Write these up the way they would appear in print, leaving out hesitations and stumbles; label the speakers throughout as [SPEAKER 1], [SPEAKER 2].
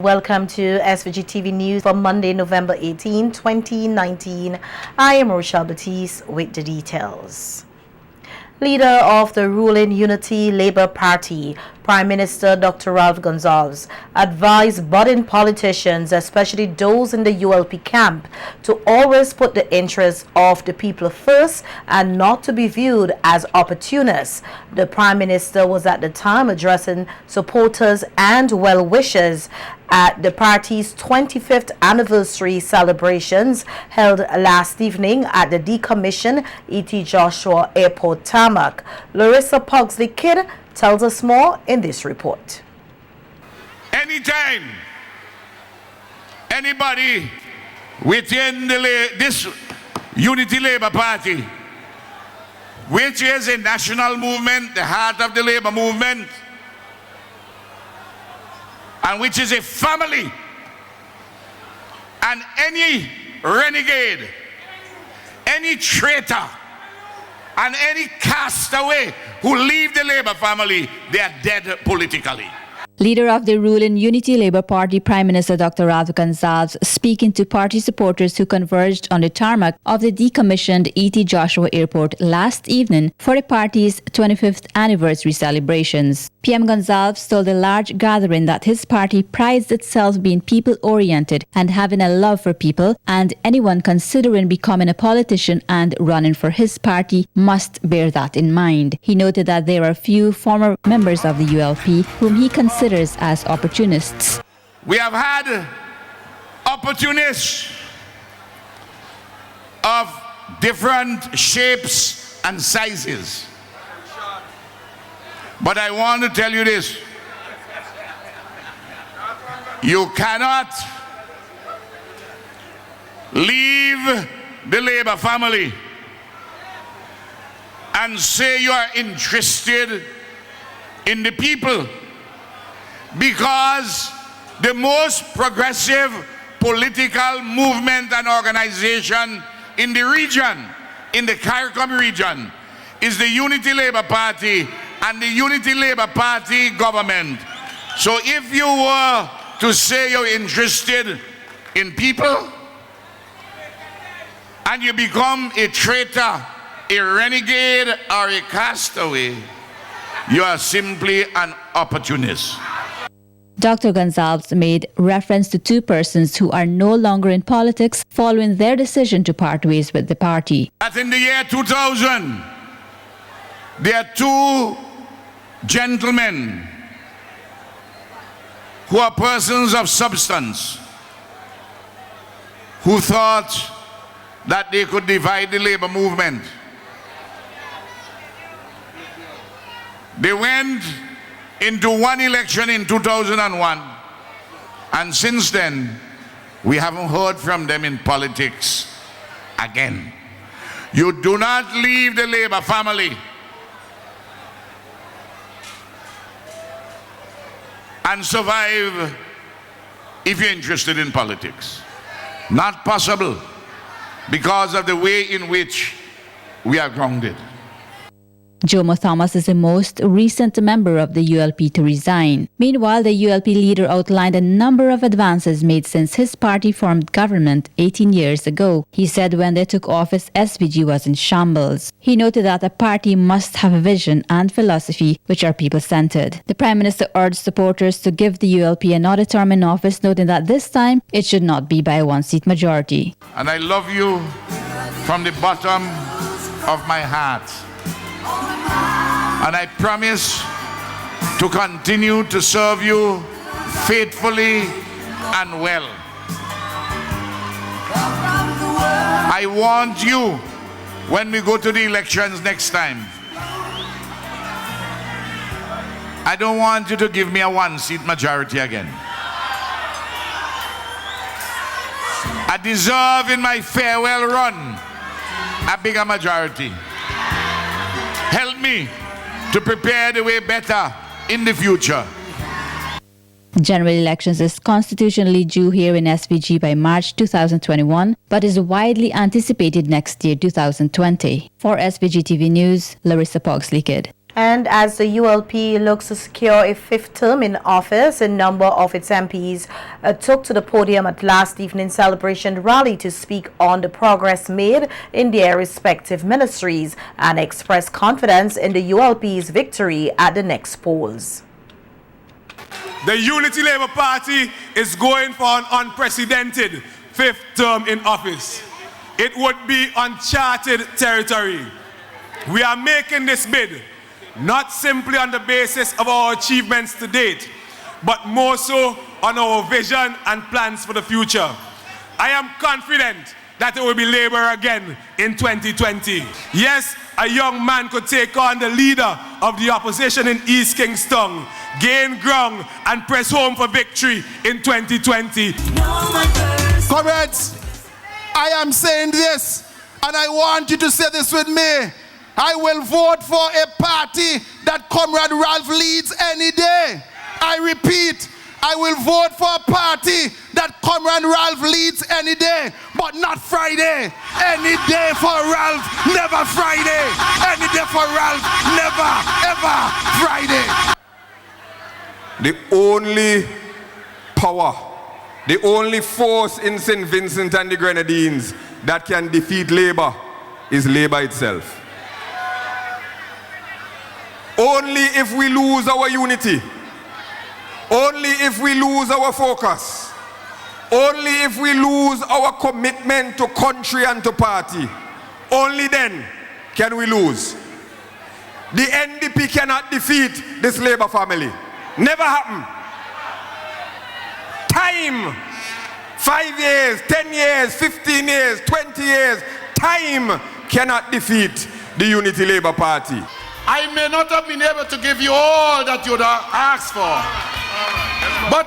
[SPEAKER 1] Welcome to SVG-TV News for Monday, November 18, 2019. I am Rochelle Batiste with the details. Leader of the ruling Unity Labour Party, Prime Minister Dr. Ralph Gonsalves, advised budding politicians, especially those in the ULP camp, to always put the interests of the people first and not to be viewed as opportunists. The Prime Minister was at the time addressing supporters and well-wishers at the party's 25th anniversary celebrations held last evening at the decommissioned E.T. Joshua Airport tarmac. Larissa Pugsley-Kidd tells us more in this report.
[SPEAKER 2] Anytime anybody within this Unity Labour Party, which is a national movement, the heart of the labor movement, and which is a family, and any renegade, any traitor, and any castaway who leave the Labour family, they are dead politically.
[SPEAKER 3] Leader of the ruling Unity Labour Party, Prime Minister Dr. Ralph Gonsalves, speaking to party supporters who converged on the tarmac of the decommissioned E.T. Joshua Airport last evening for the party's 25th anniversary celebrations. PM Gonsalves told a large gathering that his party prides itself being people-oriented and having a love for people, and anyone considering becoming a politician and running for his party must bear that in mind. He noted that there are few former members of the ULP whom he considers as opportunists.
[SPEAKER 2] We have had opportunists of different shapes and sizes. But I want to tell you this. You cannot leave the Labour family and say you are interested in the people, because the most progressive political movement and organization in the region, in the CARICOM region, is the Unity Labour Party and the Unity Labour Party government. So if you were to say you're interested in people and you become a traitor, a renegade, or a castaway, you are simply an opportunist.
[SPEAKER 3] Dr. Gonsalves made reference to two persons who are no longer in politics following their decision to part ways with the party.
[SPEAKER 2] That in the year 2000, there are two gentlemen who are persons of substance who thought that they could divide the labor movement. They went into one election in 2001, and since then we haven't heard from them in politics again. You do not leave the Labour family and survive if you're interested in politics. Not possible, because of the way in which we are grounded.
[SPEAKER 3] Jomo Thomas is the most recent member of the ULP to resign. Meanwhile, the ULP leader outlined a number of advances made since his party formed government 18 years ago. He said when they took office, SVG was in shambles. He noted that a party must have a vision and philosophy which are people-centered. The Prime Minister urged supporters to give the ULP another term in office, noting that this time it should not be by a one-seat majority.
[SPEAKER 2] And I love you from the bottom of my heart. And I promise to continue to serve you faithfully and well. I want you, when we go to the elections next time, I don't want you to give me a one-seat majority again. I deserve in my farewell run a bigger majority. Help me to prepare the way better in the future.
[SPEAKER 3] General elections is constitutionally due here in SVG by March 2021, but is widely anticipated next year, 2020. For SVG-TV News, Larissa Pugsley-Kidd.
[SPEAKER 1] And as the ULP looks to secure a fifth term in office, a number of its MPs took to the podium at last evening's celebration rally to speak on the progress made in their respective ministries and express confidence in the ULP's victory at the next polls.
[SPEAKER 4] The Unity Labour Party is going for an unprecedented fifth term in office. It would be uncharted territory. We are making this bid not simply on the basis of our achievements to date, but more so on our vision and plans for the future. I am confident that it will be Labour again in 2020. Yes, a young man could take on the leader of the opposition in East Kingston, gain ground and press home for victory in 2020.
[SPEAKER 5] Comrades, I am saying this, and I want you to say this with me. I will vote for a party that Comrade Ralph leads any day. I repeat, I will vote for a party that Comrade Ralph leads any day, but not Friday. Any day for Ralph, never Friday. Any day for Ralph, never, ever Friday.
[SPEAKER 6] The only power, the only force in St. Vincent and the Grenadines that can defeat Labour is Labour itself. Only if we lose our unity, only if we lose our focus, only if we lose our commitment to country and to party, only then can we lose. The NDP cannot defeat this Labour family. Never happen. Time, 5 years, 10 years, 15 years, 20 years, time cannot defeat the Unity Labour Party.
[SPEAKER 2] I may not have been able to give you all that you would have asked for, but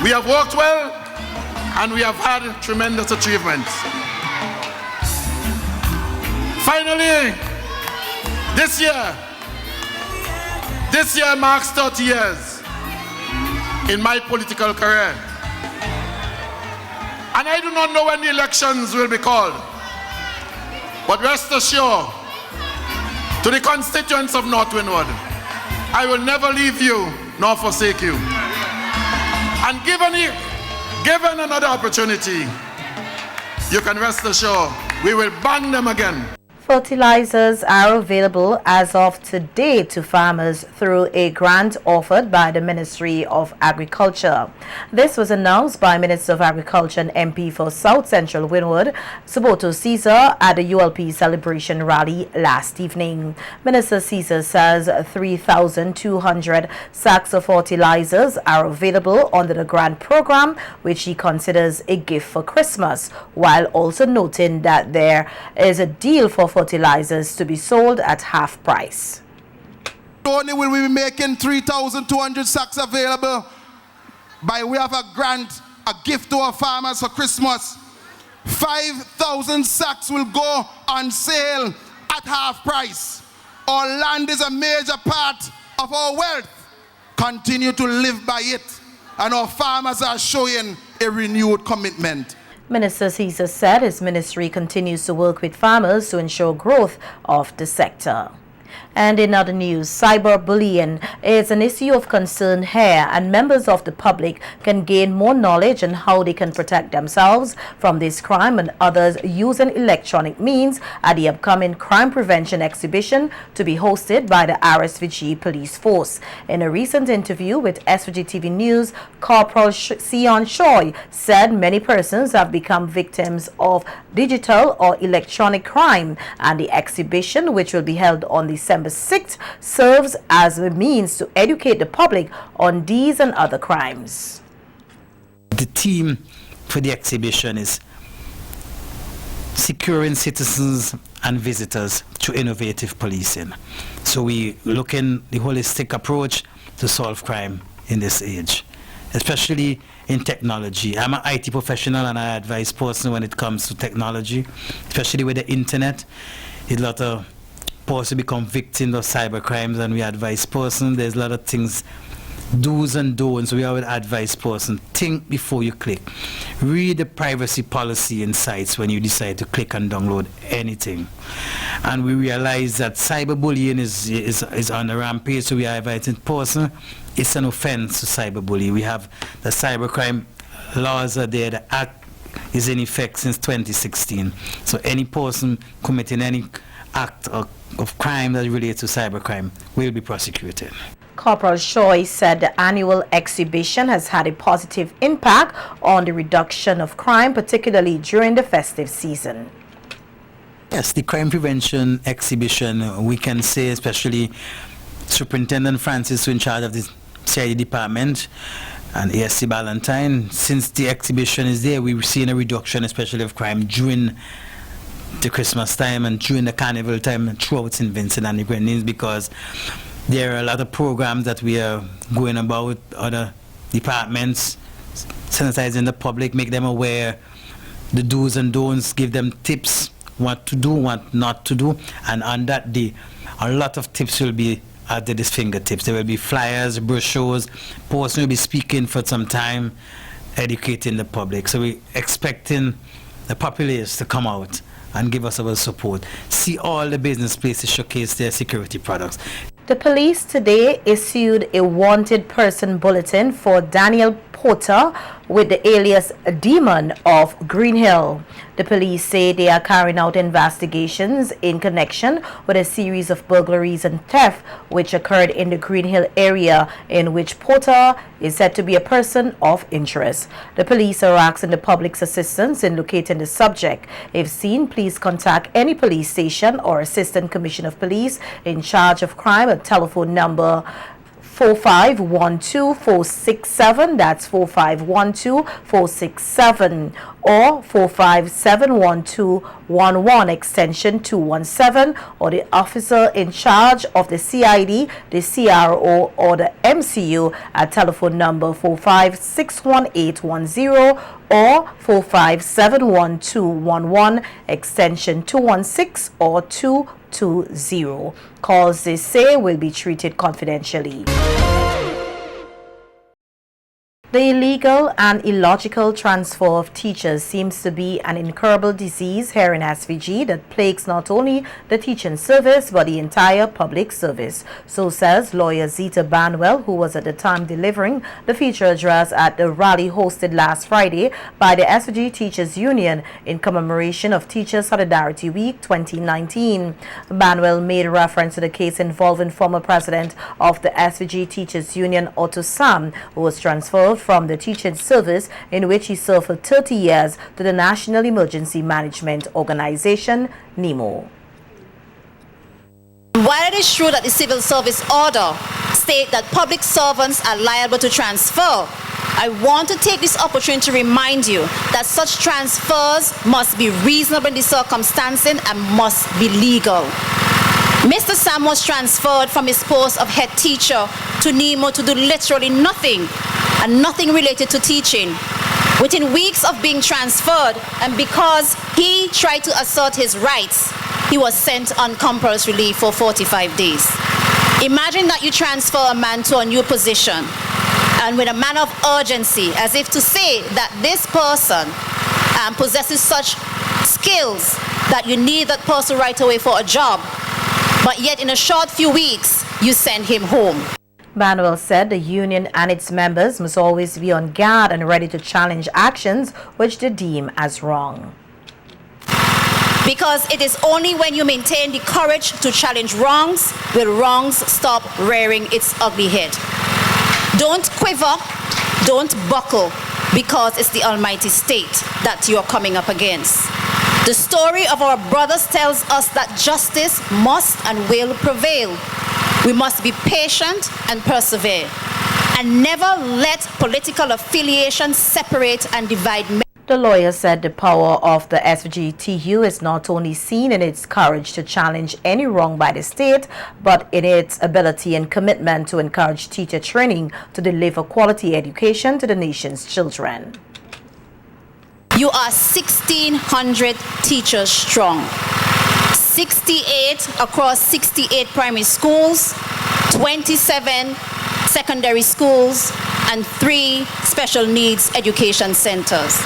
[SPEAKER 2] we have worked well and we have had tremendous achievements. Finally, this year marks 30 years in my political career. And I do not know when the elections will be called, but rest assured, to the constituents of North Windward, I will never leave you nor forsake you. And given another opportunity, you can rest assured we will bang them again.
[SPEAKER 1] Fertilizers are available as of today to farmers through a grant offered by the Ministry of Agriculture. This was announced by Minister of Agriculture and MP for South Central Windward, Suboto Caesar, at the ULP celebration rally last evening. Minister Caesar says 3,200 sacks of fertilizers are available under the grant program, which he considers a gift for Christmas, while also noting that there is a deal for fertilizers to be sold at half price.
[SPEAKER 5] Not only will we be making 3,200 sacks available by way of a grant, a gift to our farmers for Christmas, 5,000 sacks will go on sale at half price. Our land is a major part of our wealth. Continue to live by it, and our farmers are showing a renewed commitment.
[SPEAKER 1] Minister Caesar said his ministry continues to work with farmers to ensure growth of the sector. And in other news, cyberbullying is an issue of concern here, and members of the public can gain more knowledge on how they can protect themselves from this crime and others using electronic means at the upcoming crime prevention exhibition to be hosted by the RSVG Police Force. In a recent interview with SVG-TV News, Corporal Sion Choi said many persons have become victims of digital or electronic crime, and the exhibition, which will be held on December 6th, serves as a means to educate the public on these and other crimes.
[SPEAKER 7] The theme for the exhibition is securing citizens and visitors through innovative policing. So we look in the holistic approach to solve crime in this age, especially in technology. I'm an IT professional and I advise person when it comes to technology, especially with the internet. A lot of person become victims of cyber crimes, and we advise person there's a lot of things do's and don'ts, we would advise person, think before you click. Read the privacy policy in sites when you decide to click and download anything. And we realize that cyberbullying is on the rampage, so we are inviting person. It's an offense to cyberbullying. We have the cybercrime laws are there, the act is in effect since 2016. So any person committing any act of crime that relates to cybercrime will be prosecuted.
[SPEAKER 1] Corporal Choi said the annual exhibition has had a positive impact on the reduction of crime, particularly during the festive season.
[SPEAKER 7] Yes, the crime prevention exhibition, we can say, especially Superintendent Francis, who in charge of the CID department, and ASC Ballantyne, since the exhibition is there, we've seen a reduction, especially of crime during the Christmas time and during the carnival time throughout St. Vincent and the Grenadines, because there are a lot of programs that we are going about, other departments, sensitizing the public, make them aware, the do's and don'ts, give them tips, what to do, what not to do, and on that day, a lot of tips will be at his fingertips. There will be flyers, brochures, person will be speaking for some time, educating the public. So we're expecting the populace to come out and give us our support. See all the business places showcase their security products.
[SPEAKER 1] The police today issued a wanted person bulletin for Daniel Porter with the alias Demon of Green Hill. The police say they are carrying out investigations in connection with a series of burglaries and theft which occurred in the Green Hill area, in which Porter is said to be a person of interest. The police are asking the public's assistance in locating the subject. If seen, please contact any police station or Assistant Commissioner of Police in charge of crime at telephone number 4512-467, that's 4512-467, or 4571211, extension 217, or the officer in charge of the CID, the CRO, or the MCU at telephone number 4561810 or 4571211, extension 216 or 220. Calls, they say, will be treated confidentially. The illegal and illogical transfer of teachers seems to be an incurable disease here in SVG that plagues not only the teaching service but the entire public service. So says lawyer Zita Banwell, who was at the time delivering the feature address at the rally hosted last Friday by the SVG Teachers Union in commemoration of Teachers Solidarity Week 2019. Banwell made reference to the case involving former president of the SVG Teachers Union, Otto Sam, who was transferred from the teaching service in which he served for 30 years to the National Emergency Management Organization, NEMO.
[SPEAKER 8] While it is true that the civil service order states that public servants are liable to transfer, I want to take this opportunity to remind you that such transfers must be reasonable in the circumstances and must be legal. Mr. Sam was transferred from his post of head teacher to NEMO to do literally nothing, and nothing related to teaching. Within weeks of being transferred, and because he tried to assert his rights, he was sent on compulsory leave for 45 days. Imagine that you transfer a man to a new position, and with a manner of urgency, as if to say that this person possesses such skills that you need that person right away for a job, but yet in a short few weeks, you send him home.
[SPEAKER 1] Manuel said the union and its members must always be on guard and ready to challenge actions which they deem as wrong.
[SPEAKER 8] Because it is only when you maintain the courage to challenge wrongs will wrongs stop rearing its ugly head. Don't quiver, don't buckle, because it's the almighty state that you are coming up against. The story of our brothers tells us that justice must and will prevail. We must be patient and persevere, and never let political affiliation separate and divide men.
[SPEAKER 1] The lawyer said the power of the SVG-TU is not only seen in its courage to challenge any wrong by the state, but in its ability and commitment to encourage teacher training to deliver quality education to the nation's children.
[SPEAKER 8] You are 1,600 teachers strong. 68 across 68 primary schools, 27 secondary schools, and 3 special needs education centers.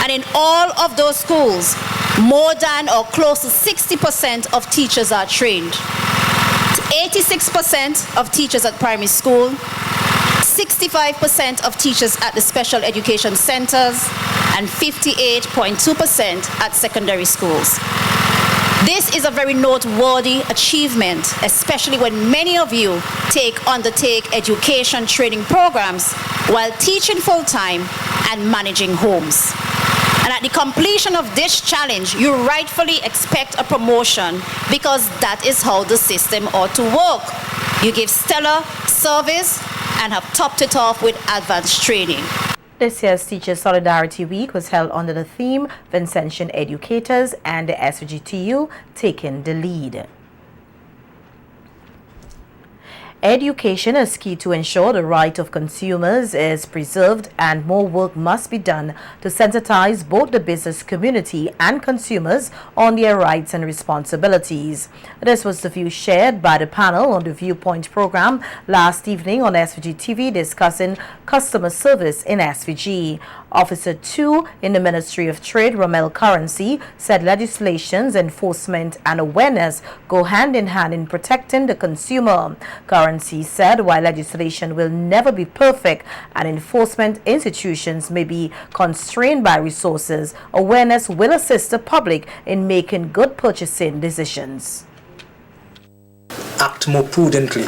[SPEAKER 8] And in all of those schools, more than or close to 60% of teachers are trained. 86% of teachers at primary school, 65% of teachers at the special education centers, and 58.2% at secondary schools. This is a very noteworthy achievement, especially when many of you undertake education training programs while teaching full-time and managing homes. And at the completion of this challenge, you rightfully expect a promotion because that is how the system ought to work. You give stellar service and have topped it off with advanced training.
[SPEAKER 1] This year's Teacher Solidarity Week was held under the theme Vincentian Educators, and the SVGTU taking the lead. Education is key to ensure the right of consumers is preserved, and more work must be done to sensitize both the business community and consumers on their rights and responsibilities. This was the view shared by the panel on the Viewpoint program last evening on SVG-TV discussing customer service in SVG. Officer 2 in the Ministry of Trade, Romel Currency, said legislations, enforcement and awareness go hand in hand in protecting the consumer. Currency said while legislation will never be perfect and enforcement institutions may be constrained by resources, awareness will assist the public in making good purchasing decisions.
[SPEAKER 9] Act more prudently.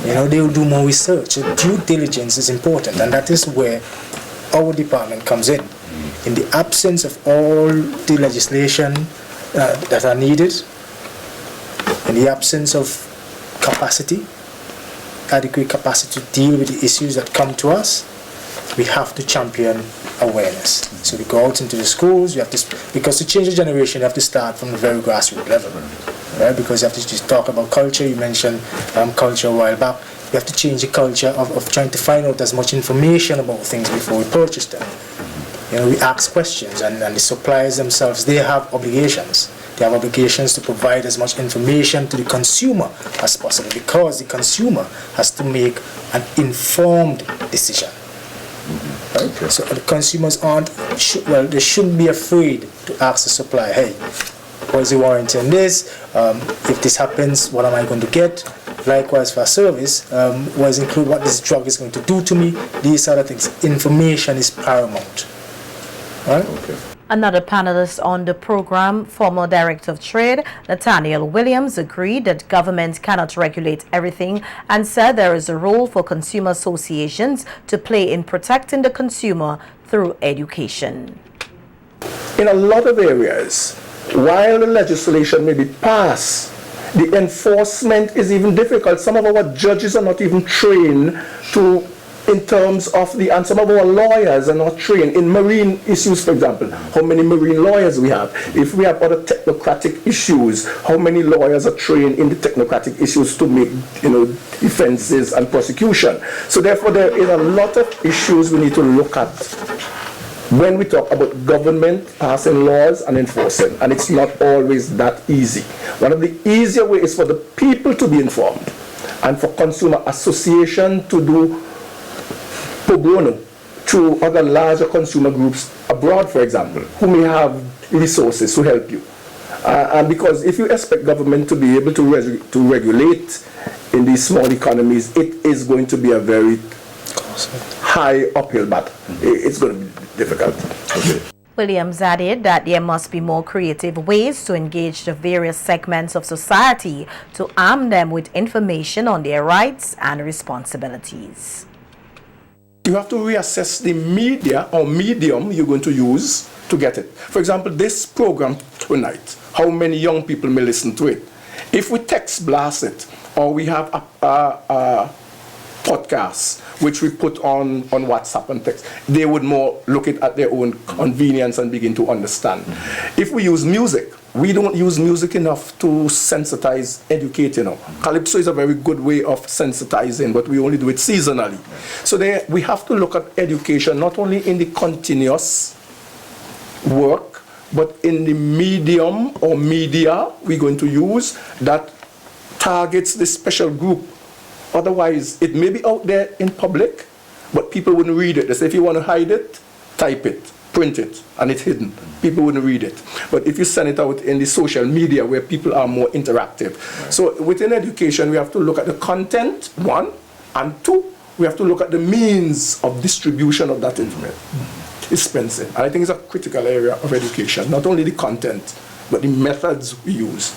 [SPEAKER 9] They will do more research. So due diligence is important, and that is where our department comes in. In the absence of all the legislation that are needed, in the absence of capacity, adequate capacity to deal with the issues that come to us, we have to champion awareness. So we go out into the schools, because to change the generation, you have to start from the very grassroots level. Right? Because you have to just talk about culture. You mentioned culture a while back. We have to change the culture of trying to find out as much information about things before we purchase them. We ask questions, and the suppliers themselves, they have obligations. They have obligations to provide as much information to the consumer as possible, because the consumer has to make an informed decision. Right? Okay. So the consumers they shouldn't be afraid to ask the supplier, hey, what is the warranty on this? If this happens, what am I going to get? Likewise for service, what this drug is going to do to me, these other things. Information is paramount. Right? Okay.
[SPEAKER 1] Another panelist on the program, former Director of Trade, Nathaniel Williams, agreed that government cannot regulate everything and said there is a role for consumer associations to play in protecting the consumer through education.
[SPEAKER 10] In a lot of areas, while the legislation may be passed, the enforcement is even difficult. Some of our judges are not even trained in terms of and some of our lawyers are not trained in marine issues, for example. How many marine lawyers we have? If we have other technocratic issues, how many lawyers are trained in the technocratic issues to make defenses and prosecution? So therefore, there is a lot of issues we need to look at when we talk about government passing laws and enforcing, and it's not always that easy. One of the easier ways is for the people to be informed, and for consumer association to do pro bono to other larger consumer groups abroad, for example, who may have resources to help you. And because if you expect government to be able to regulate in these small economies, it is going to be a very high uphill battle. It's going to be difficult. Okay.
[SPEAKER 1] Williams added that there must be more creative ways to engage the various segments of society to arm them with information on their rights and responsibilities.
[SPEAKER 10] You have to reassess the media or medium you're going to use to get it. For example, this program tonight, how many young people may listen to it? If we text blast it, or we have a podcast which we put on WhatsApp and text, they would more look at their own convenience and begin to understand. If we use music, we don't use music enough to sensitize, educate, Calypso is a very good way of sensitizing, but we only do it seasonally. So we have to look at education not only in the continuous work, but in the medium or media we're going to use that targets this special group Otherwise, it may be out there in public, but people wouldn't read it. They say if you want to hide it, type it, print it, and it's hidden. People wouldn't read it. But if you send it out in the social media where people are more interactive. Right. So within education, we have to look at the content, one, and two, we have to look at the means of distribution of that information. Dispensing. And I think it's a critical area of education, not only the content, but the methods we use.